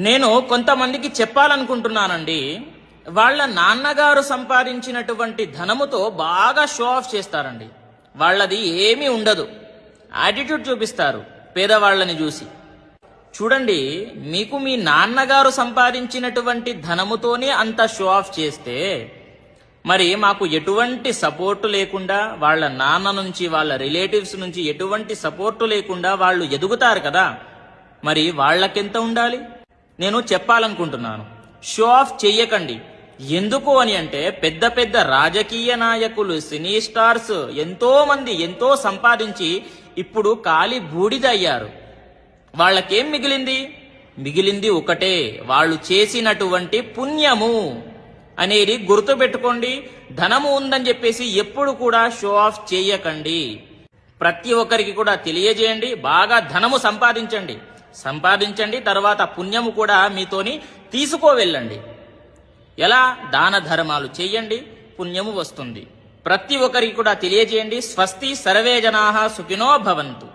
నేను కొంతమందికి చెప్పాలనుకుంటున్నానండి. వాళ్ళ నాన్నగారు సంపాదించినటువంటి ధనముతో బాగా షో ఆఫ్ చేస్తారండి. వాళ్ళది ఏమీ ఉండదు, యాటిట్యూడ్ చూపిస్తారు పేదవాళ్ళని చూసి. చూడండి, మీకు మీ నాన్నగారు సంపాదించినటువంటి ధనముతోనే అంత షో ఆఫ్ చేస్తే మరి మాకు ఎటువంటి సపోర్టు లేకుండా, వాళ్ళ నాన్న నుంచి వాళ్ళ రిలేటివ్స్ నుంచి ఎటువంటి సపోర్టు లేకుండా వాళ్ళు ఎదుగుతారు కదా, మరి వాళ్ళకెంత ఉండాలి? నేను చెప్పాలనుకుంటున్నాను, షో ఆఫ్ చెయ్యకండి. ఎందుకు అని అంటే పెద్ద పెద్ద రాజకీయ నాయకులు, సినీ స్టార్స్ ఎంతో మంది ఎంతో సంపాదించి ఇప్పుడు ఖాళీ బూడిద అయ్యారు. వాళ్ళకేం మిగిలింది? మిగిలింది ఒకటే, వాళ్ళు చేసినటువంటి పుణ్యము అనేది గుర్తుపెట్టుకోండి. ధనము ఉందని చెప్పేసి ఎప్పుడు కూడా షో ఆఫ్ చేయకండి. ప్రతి ఒక్కరికి కూడా తెలియజేయండి, బాగా ధనము సంపాదించండి, తర్వాత పుణ్యము కూడా మీతోని తీసుకోవెళ్ళండి. ఎలా? దాన ధర్మాలు చెయ్యండి, పుణ్యము వస్తుంది. ప్రతి ఒక్కరికి కూడా తెలియజేయండి. స్వస్తి, సర్వే జనాః సుఖినో భవంతు.